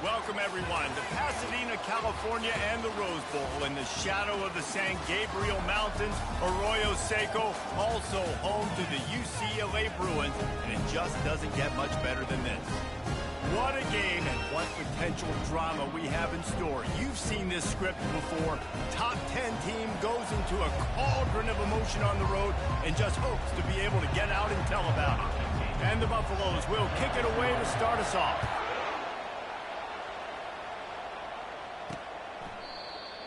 Welcome, everyone, to Pasadena, California, and the Rose Bowl in the shadow of the San Gabriel Mountains. Arroyo Seco, also home to the UCLA Bruins, and it just doesn't get much better than this. What a game and what potential drama we have in store. You've seen this script before. Top 10 team goes into a cauldron of emotion on the road and just hopes to be able to get out and tell about it. And the Buffaloes will kick it away to start us off.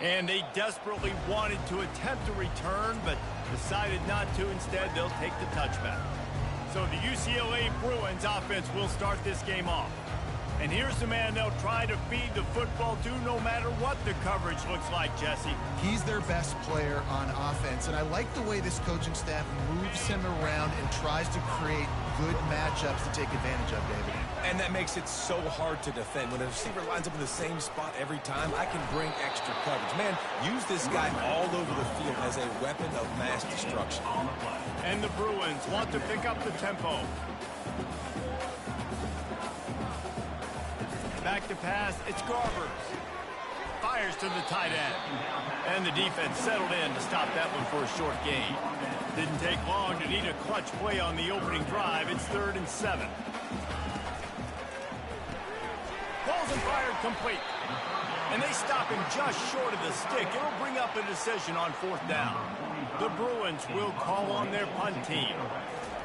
And they desperately wanted to attempt a return, but decided not to. Instead, they'll take the touchback. So the UCLA Bruins offense will start this game off. And here's the man they'll try to feed the football to no matter what the coverage looks like, Jesse. He's their best player on offense, and I like the way this coaching staff moves him around and tries to create good matchups to take advantage of, David. And that makes it so hard to defend. When a receiver lines up in the same spot every time, I can bring extra coverage. Man, use this guy all over the field as a weapon of mass destruction. And the Bruins want to pick up the tempo. Back to pass, it's Garbers. Fires to the tight end. And the defense settled in to stop that one for a short gain. Didn't take long to need a clutch play on the opening drive. It's 3rd and 7. Balls and fired complete. And they stop him just short of the stick. It'll bring up a decision on 4th down. The Bruins will call on their punt team.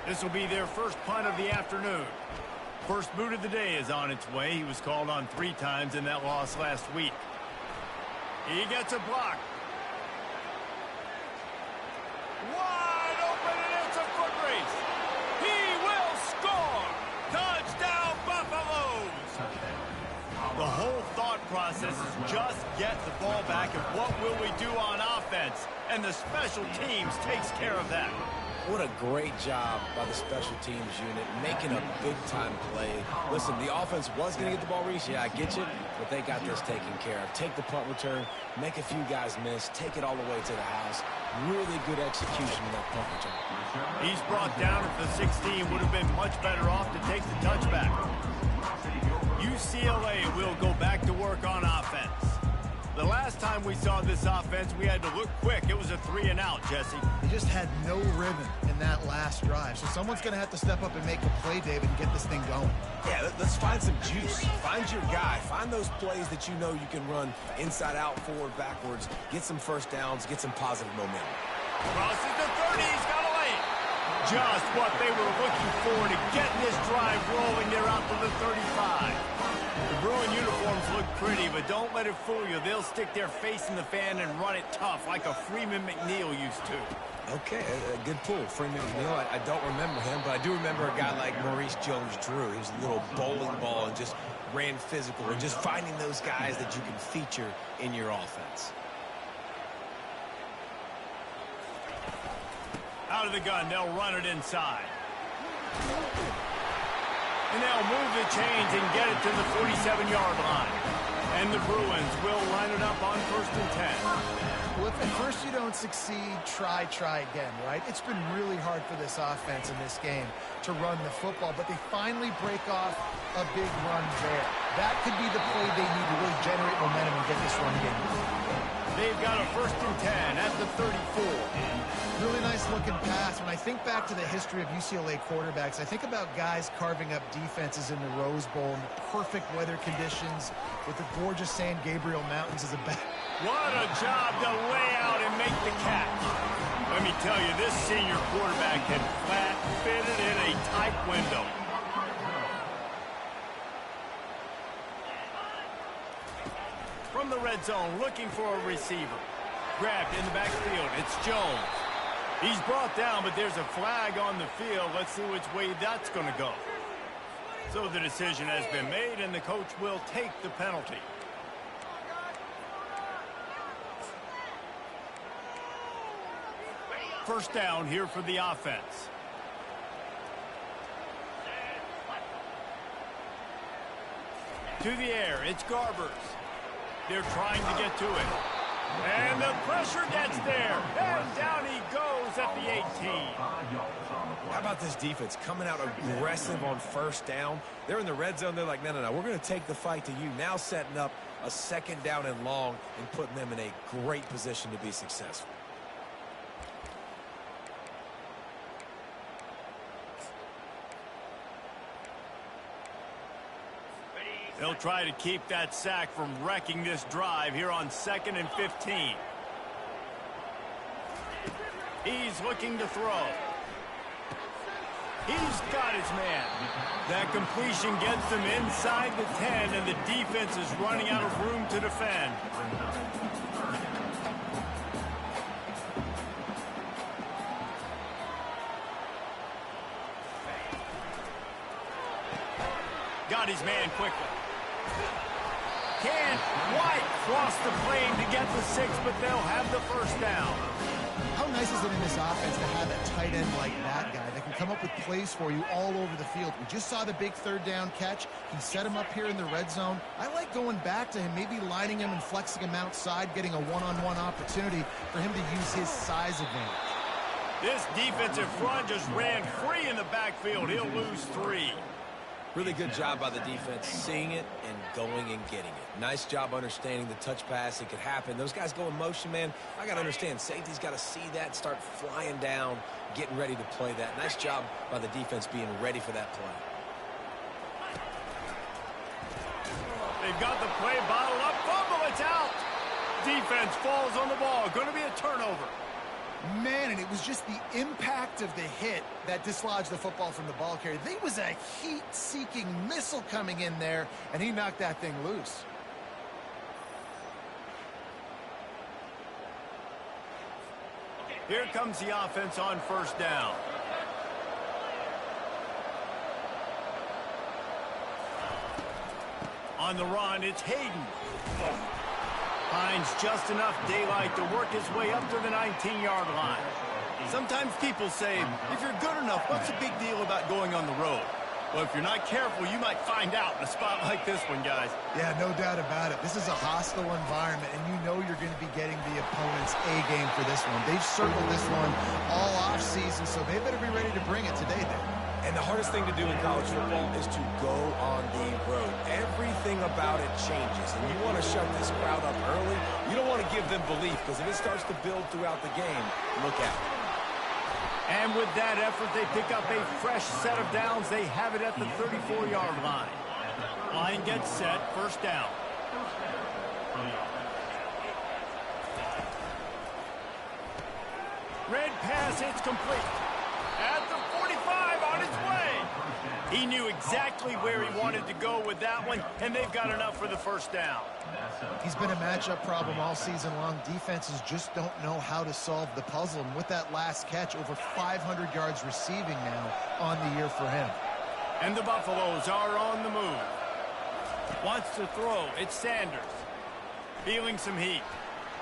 This will be their first punt of the afternoon. First boot of the day is on its way. He was called on 3 times in that loss last week. He gets a block. Wide open, and it's a foot race. He will score. Touchdown, Buffaloes. The whole thought process is just get the ball back, and what will we do on offense? And the special teams takes care of that. What a great job by the special teams unit, making a big-time play. Listen, the offense was going to get the ball reached. Yeah, I get you, but they got this taken care of. Take the punt return, make a few guys miss, take it all the way to the house. Really good execution in that punt return. He's brought down at the 16. Would have been much better off to take the touchback. UCLA will go back to work on offense. The last time we saw this offense, we had to look quick. It was a 3-and-out, Jesse. They just had no rhythm in that last drive. So someone's going to have to step up and make a play, David, and get this thing going. Yeah, let's find some juice. Find your guy. Find those plays that you know you can run inside out, forward, backwards. Get some first downs. Get some positive momentum. Crosses the 30. He's got a lane. Just what they were looking for to get this drive rolling. They're out to the 35. The Bruin uniforms look pretty, but don't let it fool you. They'll stick their face in the fan and run it tough like a Freeman McNeil used to. Okay, a good pull. Freeman McNeil, I don't remember him, but I do remember a guy like Maurice Jones-Drew. He was a little bowling ball and just ran physical. And just finding those guys that you can feature in your offense. Out of the gun, they'll run it inside. And they'll move the chains and get it to the 47-yard line. And the Bruins will line it up on 1st and 10. Well, if at first you don't succeed, try again, right? It's been really hard for this offense in this game to run the football, but they finally break off a big run there. That could be the play they need to really generate momentum and get this run game. They've got a 1st and 10 at the 34. Really nice looking pass. When I think back to the history of UCLA quarterbacks, I think about guys carving up defenses in the Rose Bowl in the perfect weather conditions with the gorgeous San Gabriel Mountains as a back. What a job to lay out and make the catch. Let me tell you, this senior quarterback had flat fitted in a tight window. From the red zone, looking for a receiver. Grabbed in the backfield. It's Jones. He's brought down, but there's a flag on the field. Let's see which way that's going to go. So the decision has been made, and the coach will take the penalty. First down here for the offense. To the air, it's Garbers. They're trying to get to it. And the pressure gets there. And down he goes at the 18. How about this defense coming out aggressive on first down? They're in the red zone. They're like, no, no, no. We're going to take the fight to you. Now setting up a second down and long and putting them in a great position to be successful. They'll try to keep that sack from wrecking this drive here on 2nd and 15. He's looking to throw. He's got his man. That completion gets them inside the 10, and the defense is running out of room to defend. Got his man quickly. Can't quite cross the plane to get the 6, but they'll have the first down. How nice is it in this offense to have a tight end like that guy that can come up with plays for you all over the field? We just saw the big third down catch. He set him up here in the red zone. I like going back to him, maybe lining him and flexing him outside, getting a one-on-one opportunity for him to use his size advantage. This defensive front just ran free in the backfield. He'll lose 3. Really good job by the defense, seeing it and going and getting it. Nice job understanding the touch pass. It could happen. Those guys go in motion, man. I got to understand, safety's got to see that, start flying down, getting ready to play that. Nice job by the defense being ready for that play. They've got the play bottled up. Fumble, it's out. Defense falls on the ball. Going to be a turnover. Man, and it was just the impact of the hit that dislodged the football from the ball carrier. There was a heat-seeking missile coming in there, and he knocked that thing loose. Here comes the offense on first down. On the run, it's Hayden. Finds just enough daylight to work his way up to the 19-yard line. Sometimes people say, if you're good enough, what's the big deal about going on the road? Well, if you're not careful, you might find out in a spot like this one, guys. Yeah, no doubt about it. This is a hostile environment, and you know you're going to be getting the opponent's A-game for this one. They've circled this one all off-season, so they better be ready to bring it today, then. And the hardest thing to do in college football is to go on the road. Everything about it changes, and you want to shut this crowd up early. You don't want to give them belief, because if it starts to build throughout the game, look out. And with that effort, they pick up a fresh set of downs. They have it at the 34-yard line. Line gets set, first down. Red pass, it's complete. At the 45, on its way. He knew exactly where he wanted to go with that one, and they've got enough for the first down. He's been a matchup problem all season long. Defenses just don't know how to solve the puzzle. And with that last catch, over 500 yards receiving now on the year for him. And the Buffaloes are on the move. Wants to throw. It's Sanders. Feeling some heat.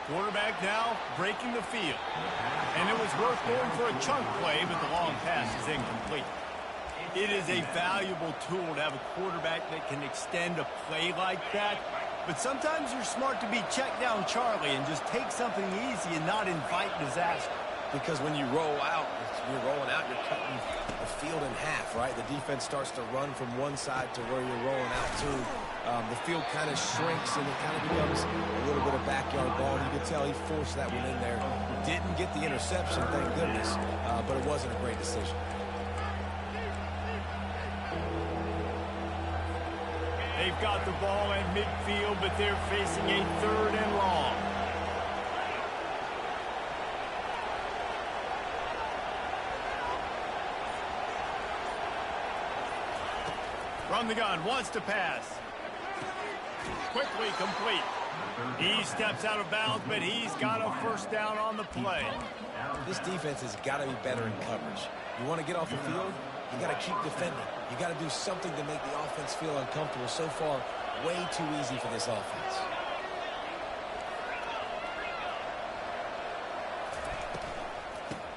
Quarterback now breaking the field. And it was worth going for a chunk play, but the long pass is incomplete. It is a valuable tool to have a quarterback that can extend a play like that. But sometimes you're smart to be check down Charlie and just take something easy and not invite disaster. Because when you roll out, you're rolling out, you're cutting the field in half, right? The defense starts to run from one side to where you're rolling out to. The field kind of shrinks, and it kind of becomes a little bit of backyard ball. And you can tell he forced that one in there. Didn't get the interception, thank goodness, but it wasn't a great decision. They've got the ball at midfield, but they're facing a third and long. From the gun, wants to pass. Quickly complete. He steps out of bounds, but he's got a first down on the play. This defense has got to be better in coverage. You want to get off the field, you got to keep defending. You got to do something to make the offense feel uncomfortable. So far, way too easy for this offense.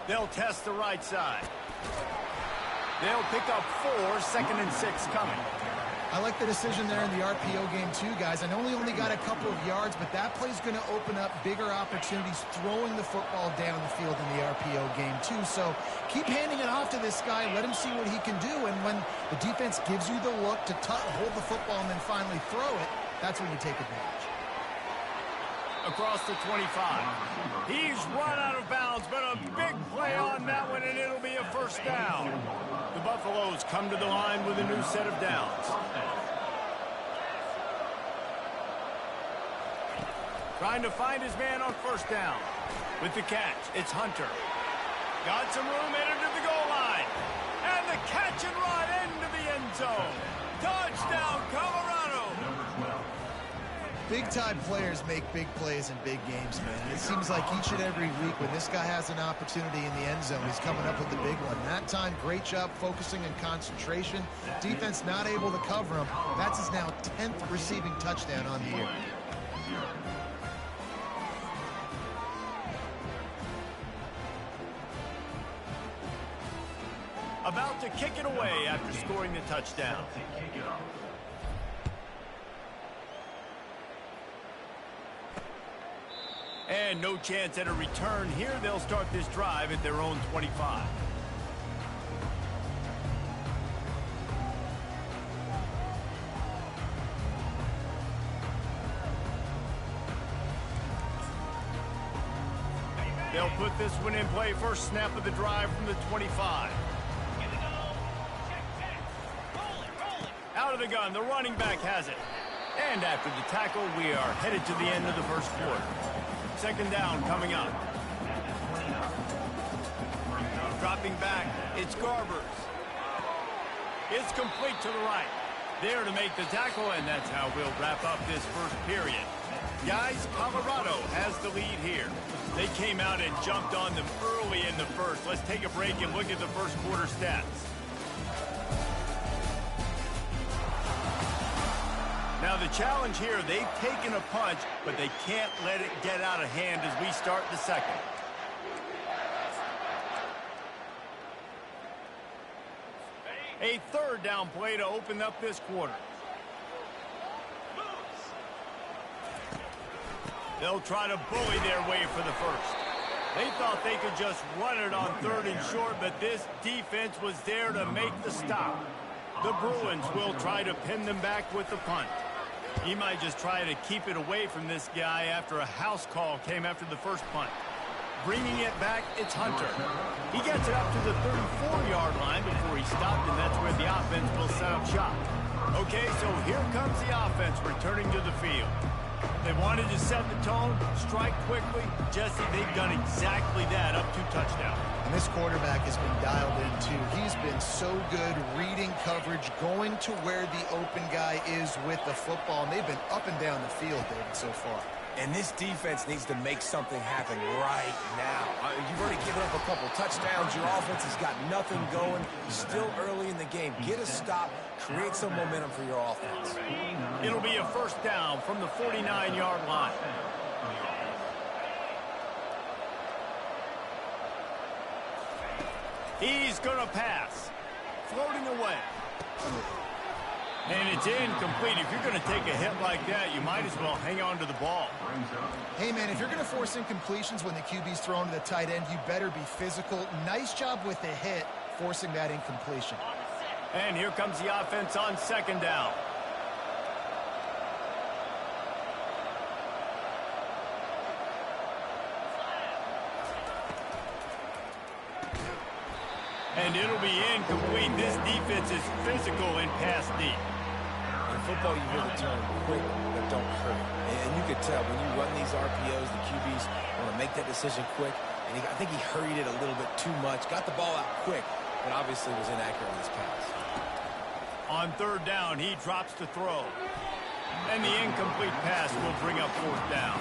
They'll test the right side. They'll pick up 4, 2nd and 6 coming. I like the decision there in the RPO game too, guys. I know he only got a couple of yards, but that play's going to open up bigger opportunities throwing the football down the field in the RPO game too. So keep handing it off to this guy. Let him see what he can do. And when the defense gives you the look to hold the football and then finally throw it, that's when you take advantage. Across the 25. He's run out of bounds, but a big play on that one, and it'll be a first down. The Buffaloes come to the line with a new set of downs. Trying to find his man on first down. With the catch, it's Hunter. Got some room, entered to the goal line. And the catch and run into the end zone. Touchdown, Colorado. Big-time players make big plays in big games, man. It seems like each and every week when this guy has an opportunity in the end zone, he's coming up with the big one. That time, great job focusing and concentration. Defense not able to cover him. That's his now 10th receiving touchdown on the year. About to kick it away after scoring the touchdown. And no chance at a return here. They'll start this drive at their own 25. They'll put this one in play. First snap of the drive from the 25. Out of the gun, the running back has it. And after the tackle, we are headed to the end of the first quarter. Second down coming up. Dropping back, it's Garbers. It's complete to the right. There to make the tackle, and that's how we'll wrap up this first period. Guys, Colorado has the lead here. They came out and jumped on them early in the first. Let's take a break and look at the first quarter stats. Now the challenge here, they've taken a punch, but they can't let it get out of hand as we start the second. A third down play to open up this quarter. They'll try to bully their way for the first. They thought they could just run it on third and short, but this defense was there to make the stop. The Bruins will try to pin them back with the punt. He might just try to keep it away from this guy after a house call came after the first punt. Bringing it back, it's Hunter. He gets it up to the 34-yard line before he stopped, and that's where the offense will set up shop. Okay, so here comes the offense returning to the field. They wanted to set the tone, strike quickly. Jesse, they've done exactly that, up to touchdown. And this quarterback has been dialed in, too. He's been so good reading coverage, going to where the open guy is with the football. And they've been up and down the field, David, so far. And this defense needs to make something happen right now. You've already given up a couple touchdowns. Your offense has got nothing going. Still early in the game. Get a stop. Create some momentum for your offense. It'll be a first down from the 49-yard line. He's going to pass. Floating away. And it's incomplete. If you're going to take a hit like that, you might as well hang on to the ball. Hey, man, if you're going to force incompletions when the QB's thrown to the tight end, you better be physical. Nice job with the hit, forcing that incompletion. And here comes the offense on second down. And it'll be incomplete. This defense is physical and pass deep. In football, you hear the term quick, but don't hurt. And you can tell when you run these RPOs, the QBs want to make that decision quick. And I think he hurried it a little bit too much. Got the ball out quick, but obviously was inaccurate in his pass. On third down, he drops to throw. And the incomplete pass will bring up fourth down.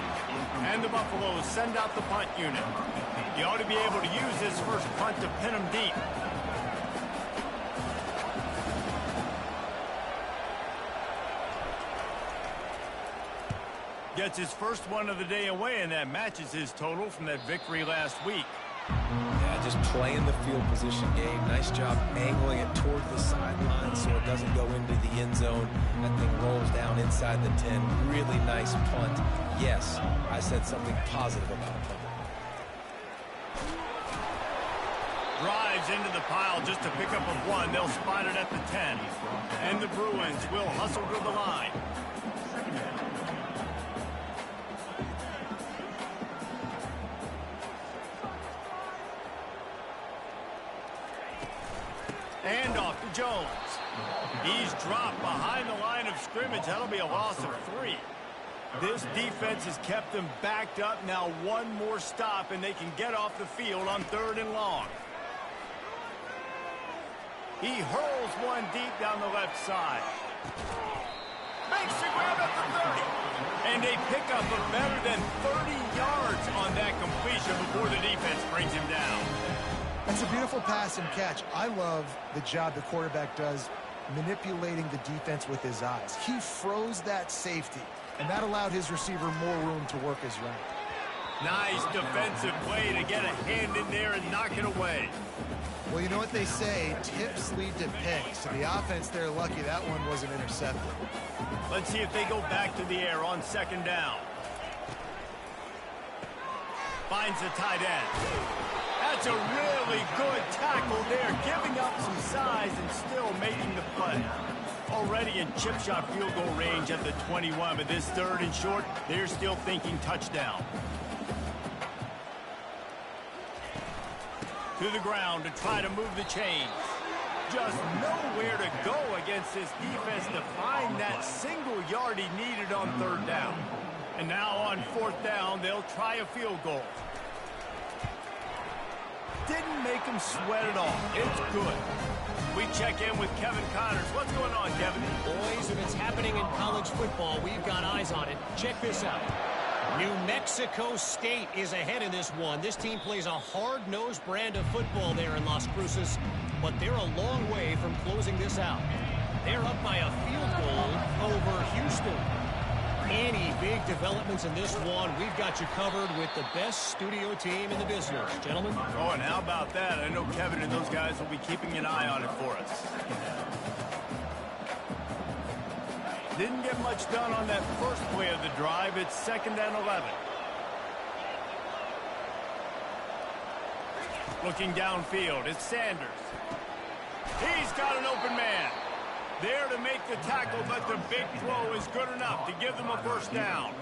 And the Buffaloes send out the punt unit. You ought to be able to use this first punt to pin them deep. Gets his first one of the day away, and that matches his total from that victory last week. Yeah, just playing the field position game. Nice job angling it toward the sideline so it doesn't go into the end zone. That thing rolls down inside the 10. Really nice punt. Yes, I said something positive about a punt. Drives into the pile just to pick up a 1. They'll spot it at the 10. And the Bruins will hustle to the line. And off to Jones. He's dropped behind the line of scrimmage. That'll be a loss of 3. This defense has kept them backed up. Now one more stop, and they can get off the field on 3rd and long. He hurls one deep down the left side. Makes the grab at the 30. And they pick up a better than 30 yards on that completion before the defense brings him down. That's a beautiful pass and catch. I love the job the quarterback does manipulating the defense with his eyes. He froze that safety, and that allowed his receiver more room to work his route. Nice defensive play to get a hand in there and knock it away. Well, you know what they say, tips lead to picks. And the offense, they're lucky that one wasn't intercepted. Let's see if they go back to the air on 2nd down. Finds the tight end. That's a really good tackle there, giving up some size and still making the play. Already in chip shot field goal range at the 21, but this 3rd and short, they're still thinking touchdown. To the ground to try to move the chains. Just nowhere to go against this defense to find that single yard he needed on 3rd down. And now on 4th down, they'll try a field goal. Didn't make him sweat at all. It's good. We check in with Kevin Connors. What's going on, Kevin? Boys, if it's happening in college football, we've got eyes on it. Check this out. New Mexico State is ahead in this one. This team plays a hard-nosed brand of football there in Las Cruces, but they're a long way from closing this out. They're up by a field goal over Houston. Any big developments in this one, we've got you covered with the best studio team in the business. Gentlemen? Oh, and how about that? I know Kevin and those guys will be keeping an eye on it for us. Didn't get much done on that first play of the drive. It's 2nd and 11. Looking downfield, it's Sanders. He's got an open man. There to make the tackle, but the big throw is good enough to give them a 1st down.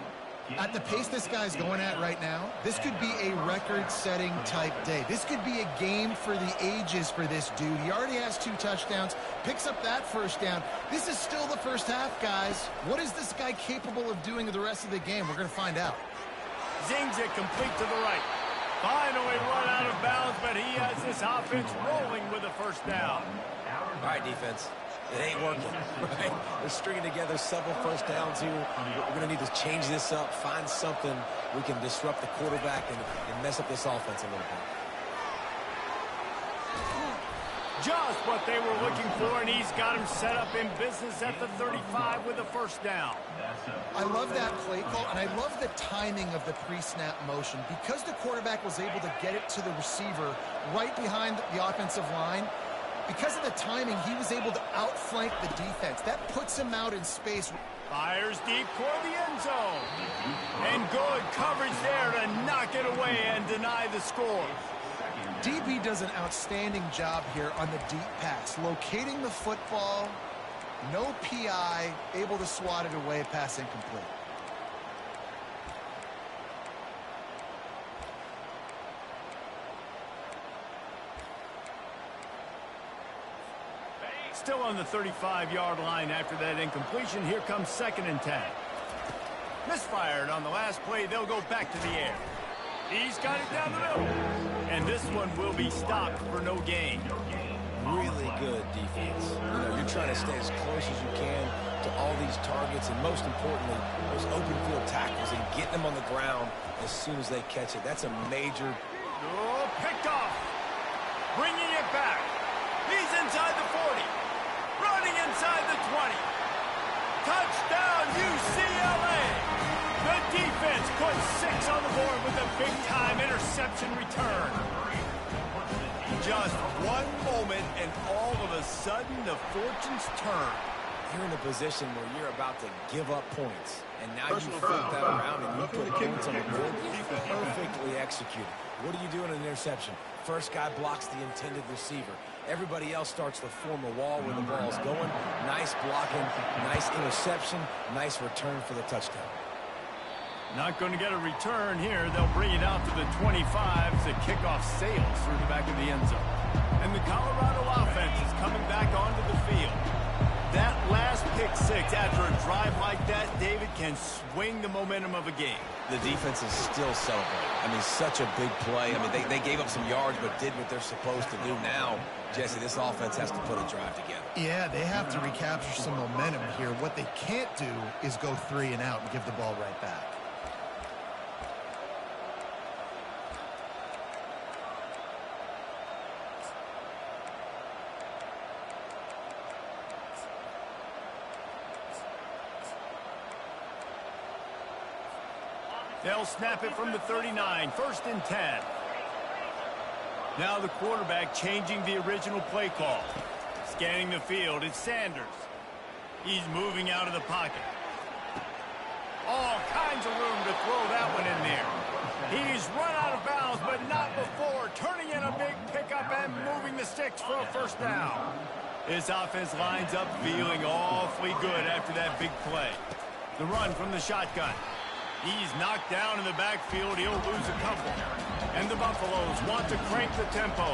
At the pace this guy's going at right now, this could be a record-setting type day. This could be a game for the ages for this dude. He already has 2 touchdowns, picks up that 1st down. This is still the first half, guys. What is this guy capable of doing the rest of the game? We're going to find out. Zings it complete to the right. Finally run out of bounds, but he has this offense rolling with a 1st down. All right, defense. It ain't working, right? We're stringing together several 1st downs here. We're going to need to change this up, find something we can disrupt the quarterback and mess up this offense a little bit. Just what they were looking for, and he's got him set up in business at the 35 with a 1st down. I love that play call, and I love the timing of the pre-snap motion. Because the quarterback was able to get it to the receiver right behind the offensive line, because of the timing, he was able to outflank the defense. That puts him out in space. Fires deep toward the end zone. And good coverage there to knock it away and deny the score. DB does an outstanding job here on the deep pass. Locating the football, no PI, able to swat it away, pass incomplete. Still on the 35-yard line after that incompletion. Here comes 2nd and 10. Misfired on the last play. They'll go back to the air. He's got it down the middle. And this one will be stopped for no gain. Really good defense. You know, you're trying to stay as close as you can to all these targets, and most importantly, those open field tackles, and getting them on the ground as soon as they catch it. That's a major... Oh, picked off. Bringing it back. He's inside the 40. Running inside the 20. Touchdown, UCLA. The defense puts 6 on the board with a big-time interception return. Just one moment, and all of a sudden, the fortunes turn. You're in a position where you're about to give up points, and now you flip that around and you put points on the board. Perfectly executed. What do you do in an interception? First guy blocks the intended receiver. Everybody else starts to form a wall where the ball's going. Nice blocking, nice interception, nice return for the touchdown. Not going to get a return here. They'll bring it out to the 25 as the kickoff sails through the back of the end zone. And the Colorado offense is coming back onto the field. That last pick six after a drive like that, David, can swing the momentum of a game. The defense is still celebrating. I mean, such a big play. I mean, they gave up some yards but did what they're supposed to do. Now, Jesse, this offense has to put a drive together. Yeah, they have to recapture some momentum here. What they can't do is go 3 and out and give the ball right back. They'll snap it from the 39, 1st and 10. Now the quarterback changing the original play call. Scanning the field, it's Sanders. He's moving out of the pocket. All kinds of room to throw that one in there. He's run out of bounds, but not before. Turning in a big pickup and moving the sticks for a 1st down. This offense lines up feeling awfully good after that big play. The run from the shotgun. He's knocked down in the backfield. He'll lose a couple. And the Buffaloes want to crank the tempo.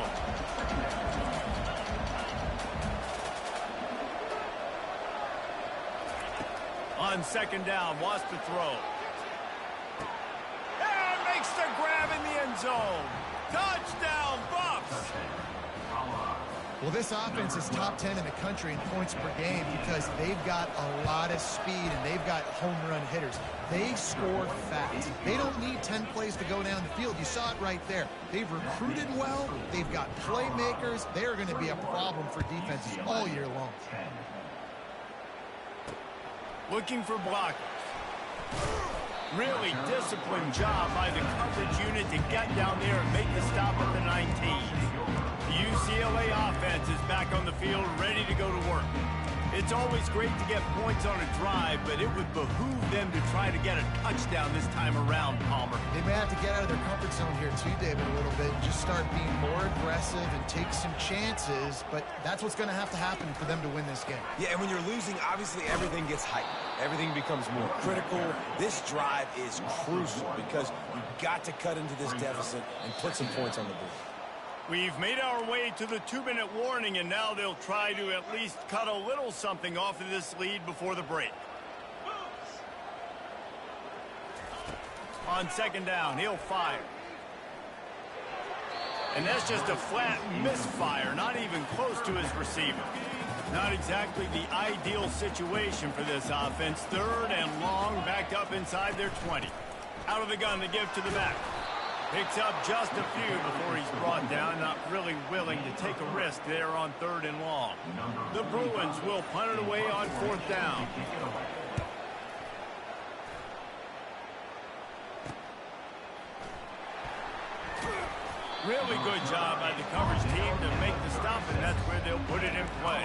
On 2nd down, wants to throw. And makes the grab in the end zone. Touchdown, Buffs! Well, this offense is top 10 in the country in points per game because they've got a lot of speed and they've got home run hitters. They score fast. They don't need 10 plays to go down the field. You saw it right there. They've recruited well. They've got playmakers. They're going to be a problem for defenses all year long. Looking for blockers. Really disciplined job by the coverage unit to get down there and make the stop at the 19. The UCLA offense is back on the field, ready to go to work. It's always great to get points on a drive, but it would behoove them to try to get a touchdown this time around, Palmer. They may have to get out of their comfort zone here too, David, a little bit, and just start being more aggressive and take some chances, but that's what's going to have to happen for them to win this game. Yeah, and when you're losing, obviously everything gets heightened. Everything becomes more critical. This drive is crucial because you've got to cut into this deficit and put some points on the board. We've made our way to the 2-minute warning, and now they'll try to at least cut a little something off of this lead before the break. On 2nd down, he'll fire. And that's just a flat misfire, not even close to his receiver. Not exactly the ideal situation for this offense. 3rd and long, backed up inside their 20. Out of the gun to give to the back. Picks up just a few before he's brought down, not really willing to take a risk there on 3rd and long. The Bruins will punt it away on 4th down. Really good job by the coverage team to make the stop, and that's where they'll put it in play.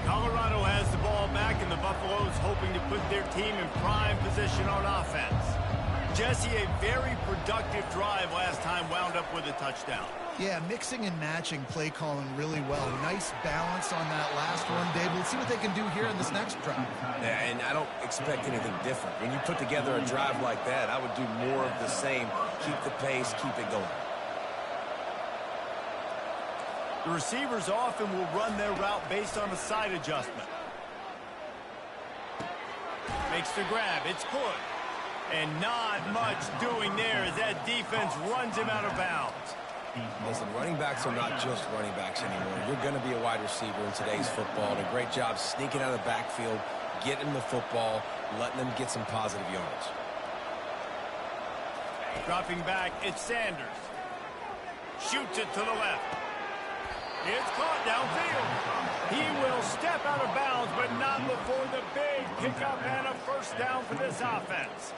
Colorado has the ball back, and the Buffaloes hoping to put their team in prime position on offense. Jesse, a very productive drive last time, wound up with a touchdown. Yeah, mixing and matching play calling really well. Nice balance on that last one, Dave. We'll see what they can do here in this next drive. Yeah, and I don't expect anything different. When you put together a drive like that, I would do more of the same. Keep the pace, keep it going. The receivers often will run their route based on a side adjustment. Makes the grab. It's good. And not much doing there as that defense runs him out of bounds. Listen, running backs are not just running backs anymore. You're going to be a wide receiver in today's football. And a great job sneaking out of the backfield, getting the football, letting them get some positive yards. Dropping back, it's Sanders. Shoots it to the left. It's caught downfield. He will step out of bounds, but not for the big pickup and a first down for this offense.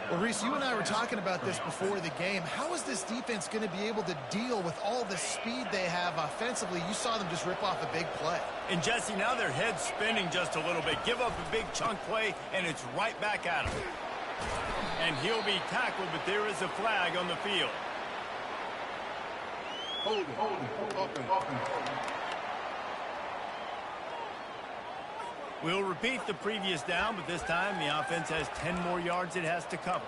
Well, Reese, you and I were talking about this before the game. How is this defense going to be able to deal with all the speed they have offensively? You saw them just rip off a big play. And, Jesse, now their head's spinning just a little bit. Give up a big chunk play, and it's right back at him. And he'll be tackled, but there is a flag on the field. Hold it. We'll repeat the previous down, but this time the offense has 10 more yards it has to cover.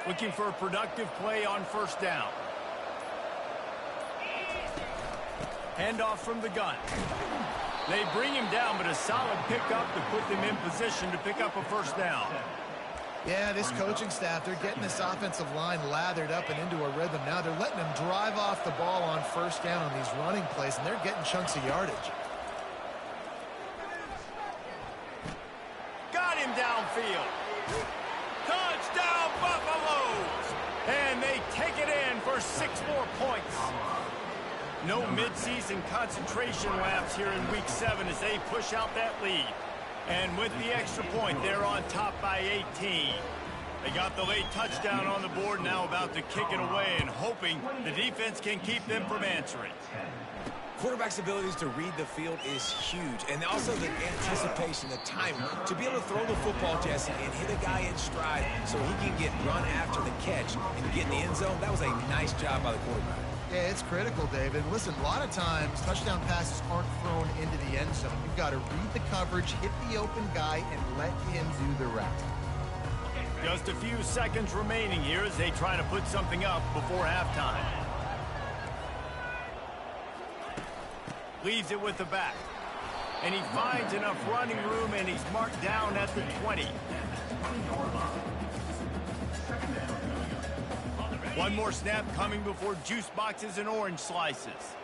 Looking for a productive play on first down. Handoff from the gun. They bring him down, but a solid pickup to put them in position to pick up a first down. Yeah, this coaching staff, they're getting this offensive line lathered up and into a rhythm. Now they're letting them drive off the ball on first down on these running plays, and they're getting chunks of yardage. Got him downfield. Touchdown, Buffaloes! And they take it in for 6 more points. No midseason concentration laps here in Week 7 as they push out that lead. And with the extra point, they're on top by 18. They got the late touchdown on the board, now about to kick it away and hoping the defense can keep them from answering. Quarterback's abilities to read the field is huge, and also the anticipation, the timing, to be able to throw the football, Jesse, and hit a guy in stride so he can get run after the catch and get in the end zone. That was a nice job by the quarterback. Yeah, it's critical, David. Listen, a lot of times touchdown passes aren't thrown into the end zone. You've got to read the coverage, hit the open guy, and let him do the rest. Just a few seconds remaining here as they try to put something up before halftime. Leaves it with the back. And he finds enough running room, and he's marked down at the 20. One more snap coming before juice boxes and orange slices.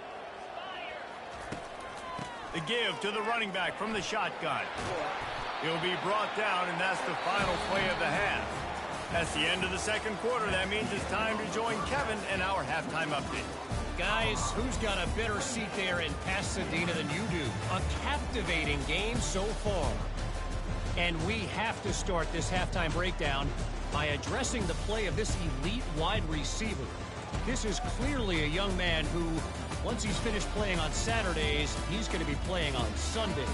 The give to the running back from the shotgun. He'll be brought down, and that's the final play of the half. That's the end of the second quarter. That means it's time to join Kevin and our halftime update. Guys, who's got a better seat there in Pasadena than you do? A captivating game so far. And we have to start this halftime breakdown by addressing the play of this elite wide receiver. This is clearly a young man who, once he's finished playing on Saturdays, he's going to be playing on Sundays.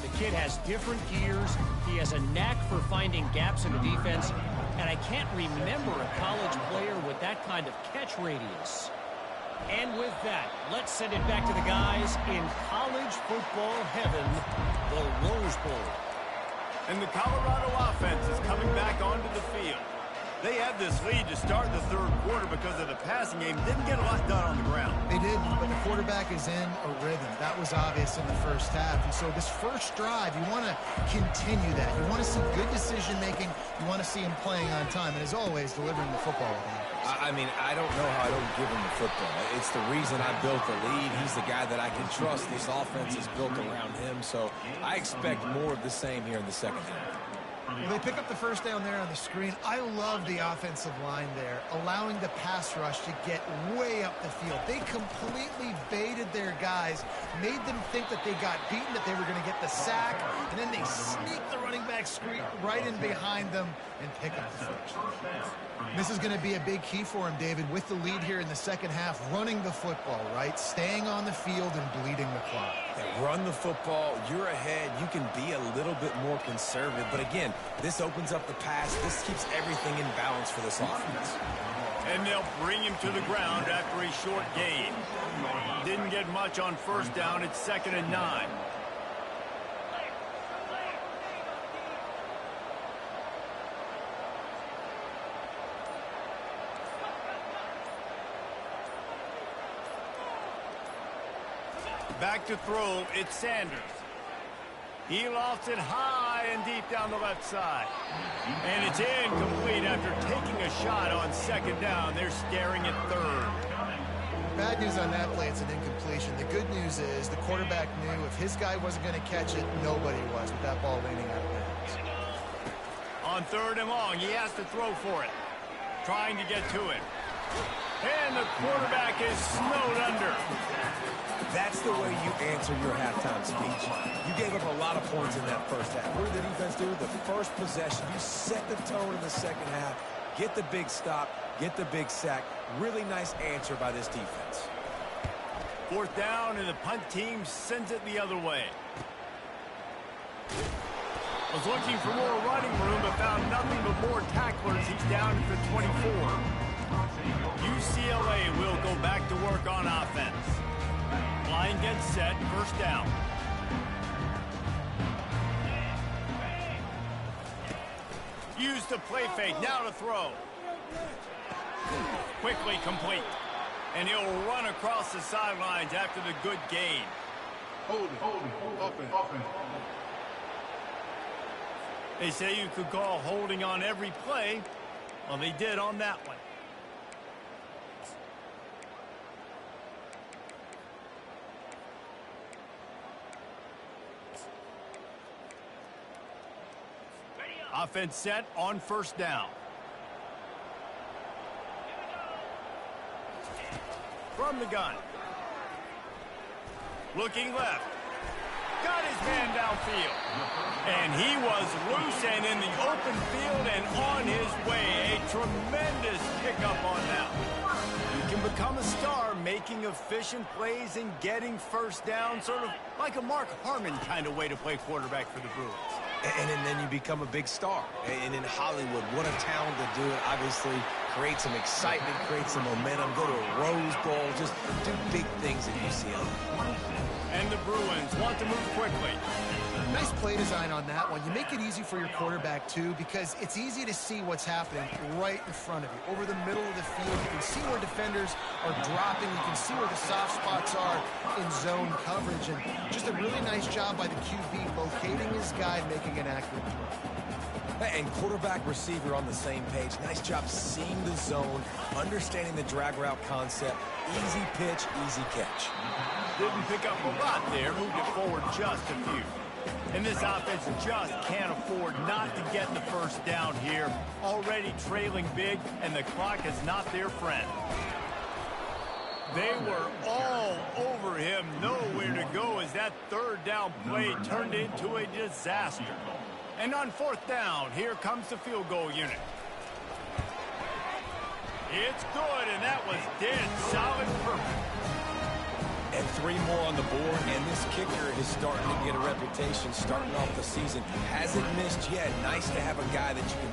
The kid has different gears. He has a knack for finding gaps in the defense. And I can't remember a college player with that kind of catch radius. And with that, let's send it back to the guys in college football heaven, the Rose Bowl. And the Colorado offense is coming back onto the field. They had this lead to start the third quarter because of the passing game. Didn't get a lot done on the ground. They did, but the quarterback is in a rhythm. That was obvious in the first half. And so this first drive, you want to continue that. You want to see good decision-making. You want to see him playing on time. And as always, delivering the football with him. I mean, I don't know how I don't give him the football. It's the reason I built the lead. He's the guy that I can trust. This offense is built around him. So I expect more of the same here in the second half. Well, they pick up the first down there on the screen. I love the offensive line there, allowing the pass rush to get way up the field. They completely baited their guys, made them think that they got beaten, that they were going to get the sack, and then they sneak the running back screen right in behind them and pick up the first. This is going to be a big key for him, David, with the lead here in the second half, running the football, right? Staying on the field and bleeding the clock. Yeah, run the football. You're ahead. You can be a little bit more conservative. But again, this opens up the pass. This keeps everything in balance for this offense. And they'll bring him to the ground after a short gain. Didn't get much on first down. It's 2nd and 9. Back to throw, it's Sanders. He lofts it high and deep down the left side. And it's incomplete after taking a shot on 2nd down. They're staring at 3rd. Bad news on that play, it's an incompletion. The good news is the quarterback knew if his guy wasn't going to catch it, nobody was with that ball leaning out of bounds. On 3rd and long, he has to throw for it. Trying to get to it. And the quarterback is snowed under. That's the way you answer your halftime speech. You gave up a lot of points in that first half. What did the defense do? The first possession, you set the tone in the second half. Get the big stop, get the big sack. Really nice answer by this defense. 4th down, and the punt team sends it the other way. Was looking for more running room, but found nothing but more tacklers. He's down to 24. UCLA will go back to work on offense. Line gets set, 1st down. Use the play fake, now to throw. Quickly complete. And he'll run across the sidelines after the good gain. Hold it. Offense. They say you could call holding on every play. Well, they did on that one. Offense set on 1st down. From the gun. Looking left. Got his man downfield. And he was loose and in the open field and on his way. A tremendous pickup on that one. He can become a star making efficient plays and getting 1st down, sort of like a Mark Harmon kind of way to play quarterback for the Bruins. And then you become a big star. And in Hollywood, what a talent to do it. Obviously, create some excitement, create some momentum, go to a Rose Bowl, just do big things at UCLA. And the Bruins want to move quickly. Nice play design on that one. You make it easy for your quarterback, too, because it's easy to see what's happening right in front of you. Over the middle of the field, you can see where defenders are dropping. You can see where the soft spots are in zone coverage. And just a really nice job by the QB locating his guy, making an accurate throw. And quarterback receiver on the same page. Nice job seeing the zone, understanding the drag route concept. Easy pitch, easy catch. Didn't pick up a lot there, moved it forward just a few. And this offense just can't afford not to get the 1st down here. Already trailing big, and the clock is not their friend. They were all over him, nowhere to go as that 3rd down play turned into a disaster. And on 4th down, here comes the field goal unit. It's good, and that was dead solid perfect. And 3 more on the board, and this kicker is starting to get a reputation starting off the season. Hasn't missed yet. Nice to have a guy that you can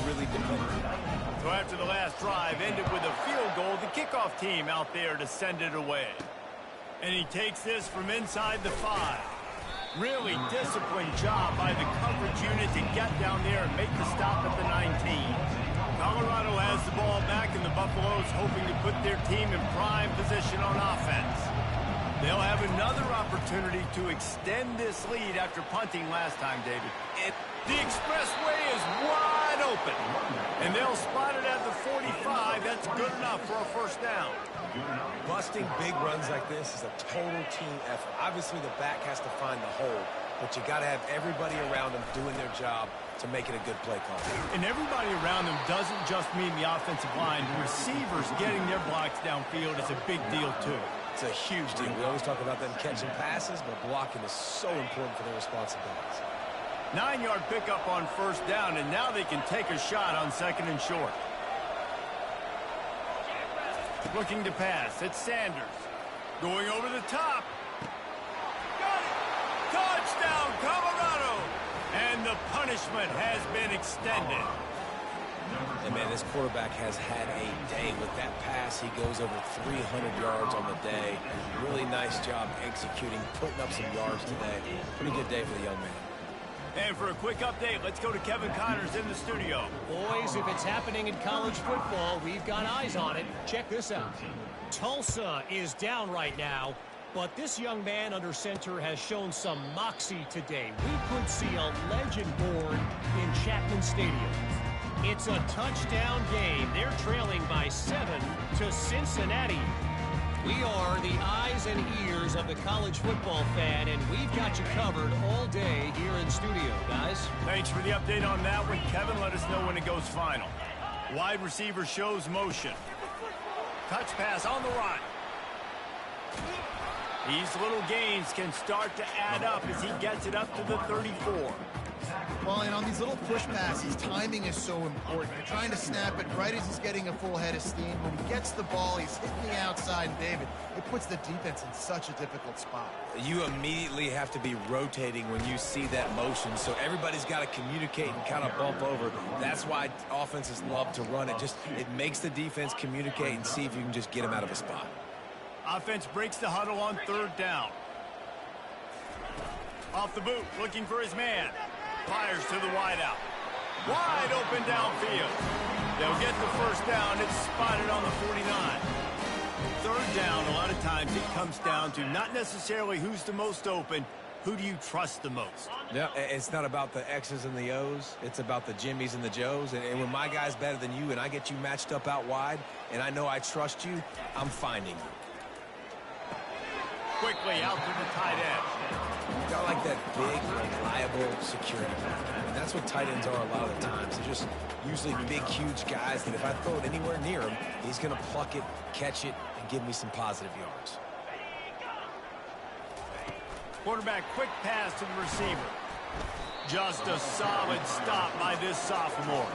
really depend on. So after the last drive ended with a field goal, the kickoff team out there to send it away. And he takes this from inside the 5. Really disciplined job by the coverage unit to get down there and make the stop at the 19. Colorado has the ball back, and the Buffaloes hoping to put their team in prime position on offense. They'll have another opportunity to extend this lead after punting last time, David. The expressway is wide open, and they'll spot it at the 45. That's good enough for a 1st down. Busting big runs like this is a total team effort. Obviously, the back has to find the hole, but you got to have everybody around them doing their job to make it a good play call. And everybody around them doesn't just mean the offensive line. The receivers getting their blocks downfield is a big deal, too. It's a huge deal. We always talk about them catching passes, but blocking is so important for their responsibilities. 9-yard pickup on 1st down, and now they can take a shot on 2nd and short. Looking to pass. It's Sanders. Going over the top. Got it! Touchdown, Colorado! And the punishment has been extended. And, man, this quarterback has had a day. With that pass, he goes over 300 yards on the day. Really nice job executing, putting up some yards today. Pretty good day for the young man. And for a quick update, let's go to Kevin Connors in the studio. Boys, if it's happening in college football, we've got eyes on it. Check this out. Tulsa is down right now, but this young man under center has shown some moxie today. We could see a legend born in Chapman Stadium. It's a touchdown game. They're trailing by 7 to Cincinnati. We are the eyes and ears of the college football fan, and we've got you covered all day here in studio, guys. Thanks for the update on that one, Kevin. Let us know when it goes final. Wide receiver shows motion. Touch pass on the run. These little gains can start to add up as he gets it up to the 34. Well, and on these little push passes, timing is so important. You're trying to snap it right as he's getting a full head of steam. When he gets the ball, he's hitting the outside, and David, it puts the defense in such a difficult spot. You immediately have to be rotating when you see that motion, so everybody's got to communicate and kind of bump over. That's why offenses love to run it. It makes the defense communicate and see if you can just get him out of a spot. Offense breaks the huddle on 3rd down. Off the boot, looking for his man. Fires to the wideout. Wide open downfield. They'll get the first down. It's spotted on the 49. 3rd down, a lot of times it comes down to not necessarily who's the most open, who do you trust the most? Yeah, it's not about the X's and the O's. It's about the Jimmys and the Joes. And when my guy's better than you and I get you matched up out wide and I know I trust you, I'm finding you. Quickly out to the tight end. You got like that big, reliable security blanket. I mean, that's what tight ends are a lot of the times. They're just usually big, huge guys that if I throw it anywhere near him, he's going to pluck it, catch it, and give me some positive yards. Quarterback quick pass to the receiver. Just a solid stop by this sophomore.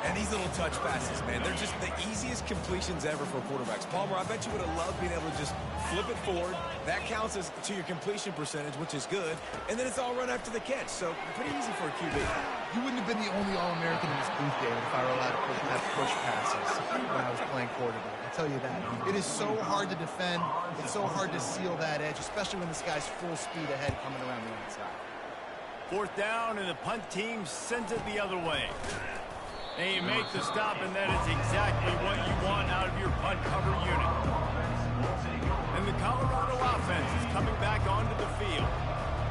And these little touch passes, man, they're just the easiest completions ever for quarterbacks. Palmer, I bet you would have loved being able to just flip it forward. That counts as to your completion percentage, which is good. And then it's all run after the catch. So pretty easy for a QB. You wouldn't have been the only All-American in this booth, David, if I were allowed to have push passes when I was playing quarterback. I'll tell you that. It is so hard to defend. It's so hard to seal that edge, especially when this guy's full speed ahead coming around the outside. 4th down, and the punt team sends it the other way. And you make the stop, and that is exactly what you want out of your punt cover unit. And the Colorado offense is coming back onto the field,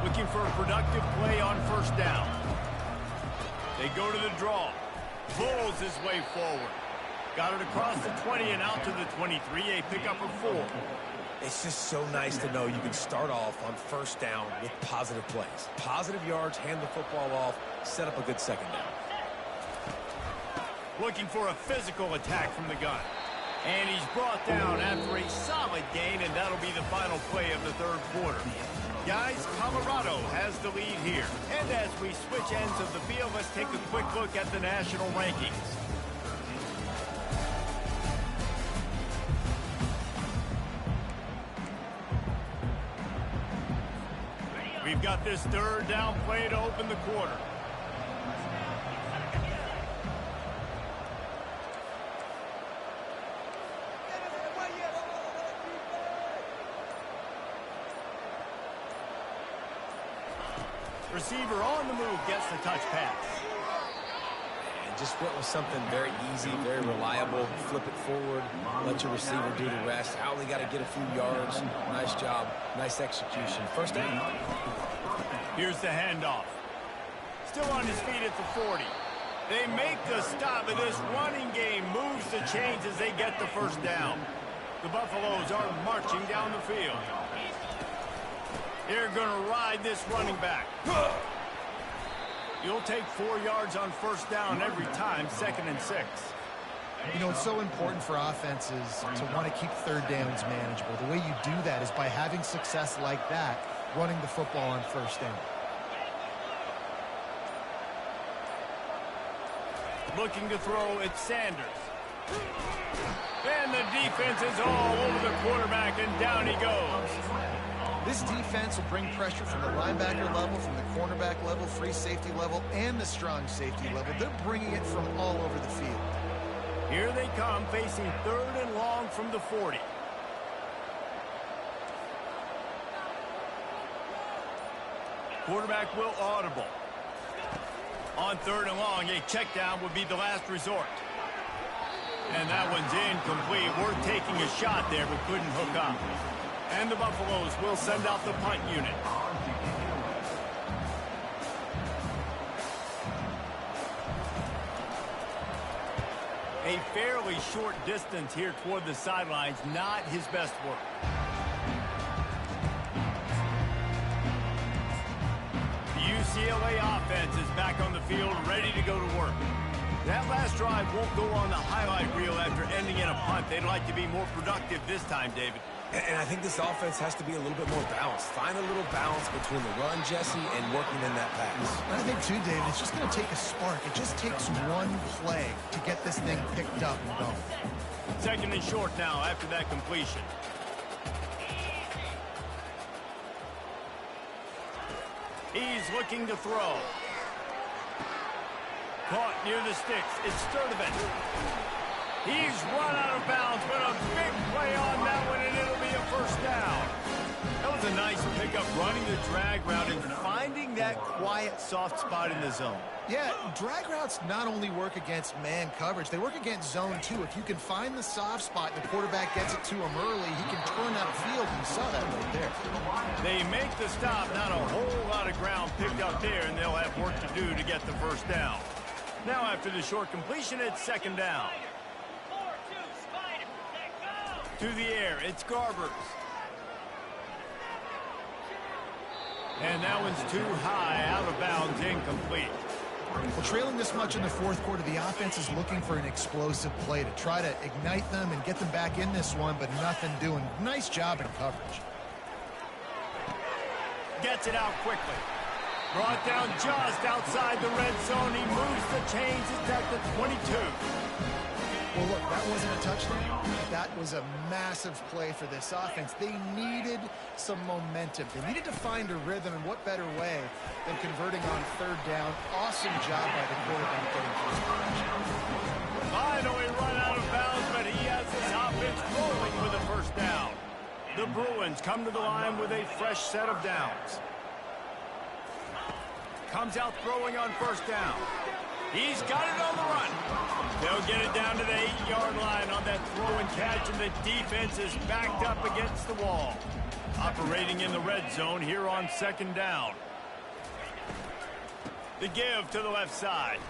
looking for a productive play on 1st down. They go to the draw. Pulls his way forward. Got it across the 20 and out to the 23, a pickup of 4. It's just so nice to know you can start off on 1st down with positive plays. Positive yards, hand the football off, set up a good 2nd down. Looking for a physical attack from the gun. And he's brought down after a solid gain, and that'll be the final play of the 3rd quarter. Guys, Colorado has the lead here. And as we switch ends of the field, let's take a quick look at the national rankings. We've got this 3rd down play to open the quarter. Receiver on the move gets the touch pass. And just went with something very easy, very reliable. Flip it forward, let your receiver do the rest. I only got to get a few yards. Nice job, nice execution. 1st down. Here's the handoff. Still on his feet at the 40. They make the stop, and this running game moves the chains as they get the 1st down. The Buffaloes are marching down the field. They're going to ride this running back. You'll take 4 yards on 1st down every time, 2nd and 6. You know, it's so important for offenses to want to keep 3rd downs manageable. The way you do that is by having success like that, running the football on 1st down. Looking to throw, it's Sanders. And the defense is all over the quarterback, and down he goes. This defense will bring pressure from the linebacker level, from the cornerback level, free safety level, and the strong safety level. They're bringing it from all over the field. Here they come, facing 3rd and long from the 40. Quarterback will audible. On 3rd and long, a check down would be the last resort. And that one's incomplete. Worth taking a shot there, but couldn't hook up. And the Buffaloes will send out the punt unit. A A fairly short distance here toward the sidelines, not his best work. The UCLA offense is back on the field, ready to go to work. That last drive won't go on the highlight reel after ending in a punt. They'd like to be more productive this time, David. And I think this offense has to be a little bit more balanced. Find a little balance between the run, Jesse, and working in that pass. And I think, too, David, it's just going to take a spark. It just takes one play to get this thing picked up and going. Second and short now after that completion. He's looking to throw. Caught near the sticks. It's Sturdivant. He's run out of bounds, but a big play on that one, and it'll be a first down. That was a nice pickup, running the drag route and finding that quiet, soft spot in the zone. Yeah, drag routes not only work against man coverage, they work against zone too. If you can find the soft spot and the quarterback gets it to him early, he can turn outfield. You saw that right there. They make the stop, not a whole lot of ground picked up there, and they'll have work to do to get the first down. Now after the short completion, it's second down. To the air, it's Garbers. And that one's too high, out of bounds, incomplete. Well, trailing this much in the fourth quarter, the offense is looking for an explosive play to try to ignite them and get them back in this one, but nothing doing. Nice job in coverage. Gets it out quickly. Brought down just outside the red zone. He moves the chains. It's at the 22. Well, look, that wasn't a touchdown. That was a massive play for this offense. They needed some momentum. They needed to find a rhythm, and what better way than converting on third down. Awesome job by the quarterback getting first possession. Finally run out of bounds, but he has his offense rolling with a first down. The Bruins come to the line with a fresh set of downs. Comes out throwing on first down. He's got it on the run. They'll get it down to the 8-yard line on that throw and catch, and the defense is backed up against the wall. Operating in the red zone here on second down. The give to the left side.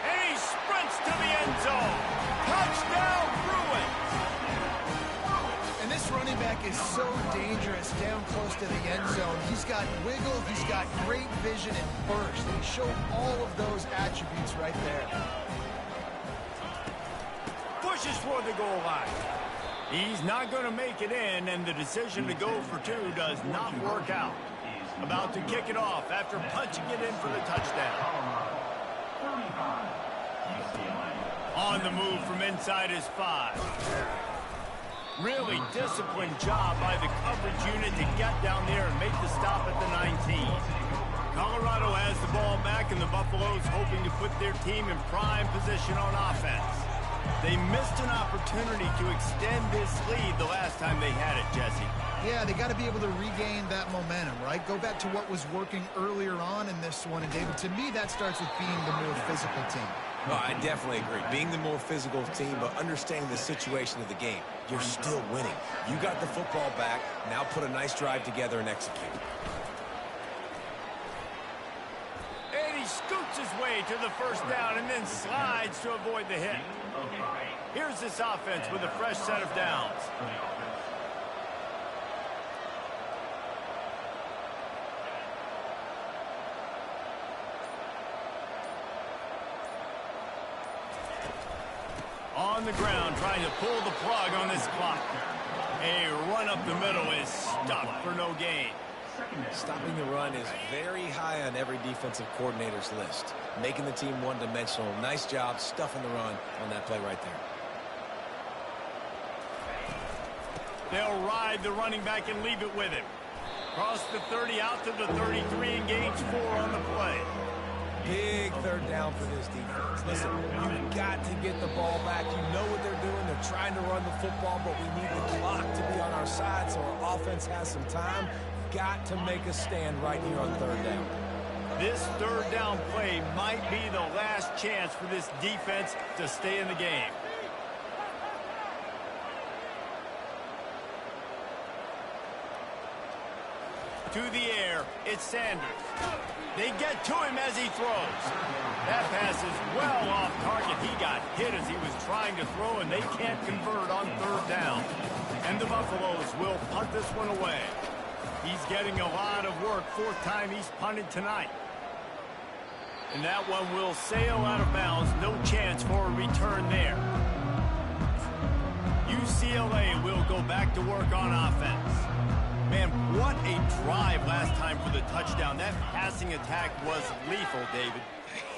And he sprints to the end zone. Touchdown, Bruins! And this running back is so dangerous down close to the end zone. He's got wiggle, he's got great vision and burst. And he showed all of those attributes right there. Pushes for the goal line. He's not going to make it in, and the decision to go for two does not work out. About to kick it off after punching it in for the touchdown. On the move from inside his 5. Really disciplined job by the coverage unit to get down there and make the stop at the 19. Colorado has the ball back, and the Buffaloes hoping to put their team in prime position on offense. They missed an opportunity to extend this lead the last time they had it, Jesse. Yeah, they got to be able to regain that momentum, right? Go back to what was working earlier on in this one. And, David, to me, that starts with being the more physical team. Well, I definitely agree. Being the more physical team, but understanding the situation of the game. You're still winning. You got the football back. Now put a nice drive together and execute. And he scoots his way to the first down and then slides to avoid the hit. Here's this offense with a fresh set of downs. On the ground, trying to pull the plug on this clock. A run up the middle is stopped for no gain. Stopping the run is very high on every defensive coordinator's list. Making the team one-dimensional. Nice job stuffing the run on that play right there. They'll ride the running back and leave it with him. Cross the 30 out to the 33 and gains 4 on the play. Big third down for this defense. Listen, you've got to get the ball back. You know what they're doing. They're trying to run the football, but we need the clock to be on our side so our offense has some time. Got to make a stand right here on third down. This third down play might be the last chance for this defense to stay in the game. To the air, it's Sanders. They get to him as he throws. That pass is well off target. He got hit as he was trying to throw, and they can't convert on third down. And the Buffaloes will punt this one away. He's getting a lot of work. Fourth time he's punted tonight. And that one will sail out of bounds. No chance for a return there. UCLA will go back to work on offense. Man, what a drive last time for the touchdown. That passing attack was lethal, David.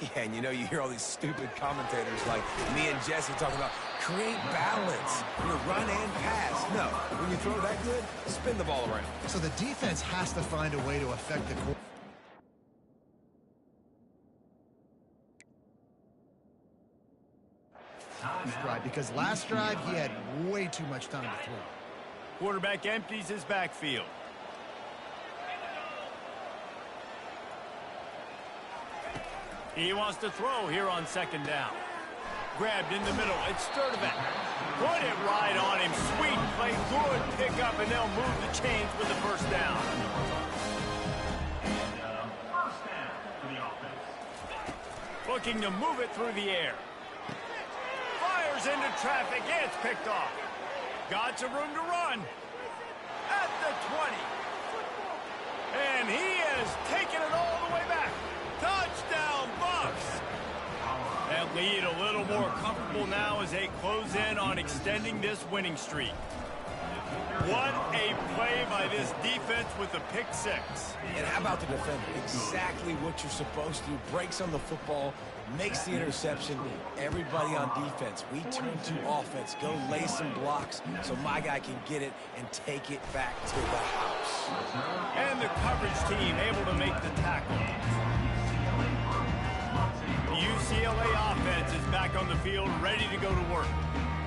Yeah, and you know, you hear all these stupid commentators like me and Jesse talking about create balance. You run and pass. No, when you throw that good, spin the ball around. So the defense has to find a way to affect the quarterback. Drive, because last drive he had way too much time to throw. Quarterback empties his backfield. He wants to throw here on second down. Grabbed in the middle. It's Sturdivant. Put it right on him. Sweet play. Good pickup, and they'll move the chains with the first down. First down for the offense. Looking to move it through the air. Fires into traffic. It's picked off. Got some room to run. At the 20. And he has taken it all the way back. Touchdown, Bucks. That lead a little more comfortable now as they close in on extending this winning streak. What a play by this defense with a pick six. And how about the defender? Exactly what you're supposed to do. Breaks on the football, makes the interception. Everybody on defense, we turn to offense. Go lay some blocks so my guy can get it and take it back to the house. And the coverage team able to make the tackle. The UCLA offense is back on the field, ready to go to work.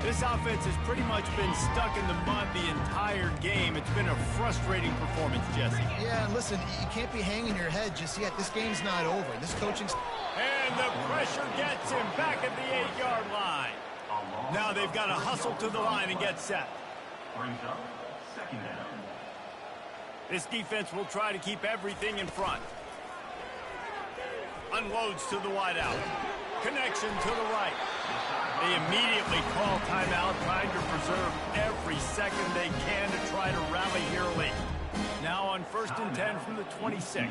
This offense has pretty much been stuck in the mud the entire game. It's been a frustrating performance, Jesse. Yeah, and listen, you can't be hanging your head just yet. This game's not over. This coaching... And the pressure gets him back at the 8-yard line. Now they've got to hustle to the line and get set. Brings up second down. This defense will try to keep everything in front. Unloads to the wideout. Connection to the right. They immediately call timeout, trying to preserve every second they can to try to rally here late. Now on 1st and 10 from the 26.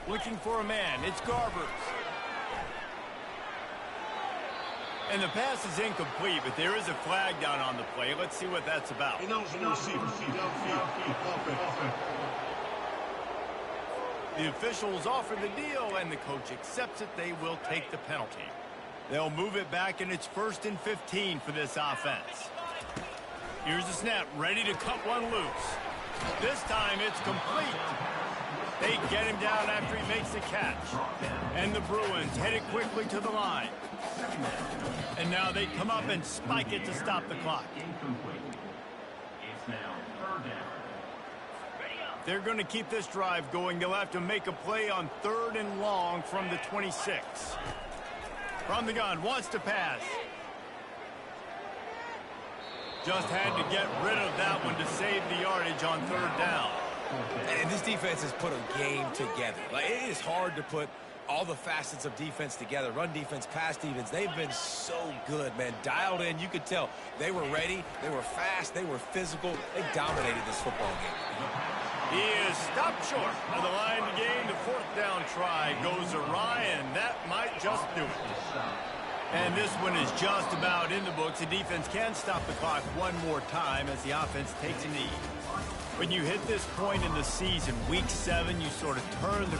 Looking for a man. It's Garbers. And the pass is incomplete, but there is a flag down on the play. Let's see what that's about. The officials offer the deal, and the coach accepts it. They will take the penalty. They'll move it back, and it's 1st and 15 for this offense. Here's the snap, ready to cut one loose. This time it's complete. They get him down after he makes the catch. And the Bruins headed quickly to the line. And now they come up and spike it to stop the clock. It's now third down. They're going to keep this drive going. They'll have to make a play on 3rd and long from the 26. From the gun, wants to pass. Just had to get rid of that one to save the yardage on 3rd down. And this defense has put a game together. Like, it is hard to put all the facets of defense together. Run defense, pass defense. They've been so good, man. Dialed in. You could tell they were ready. They were fast. They were physical. They dominated this football game. He is stopped short of the line to gain. The 4th down try goes awry, and that might just do it. And this one is just about in the books. The defense can stop the clock one more time as the offense takes a knee. When you hit this point in the season, week 7, you sort of turn the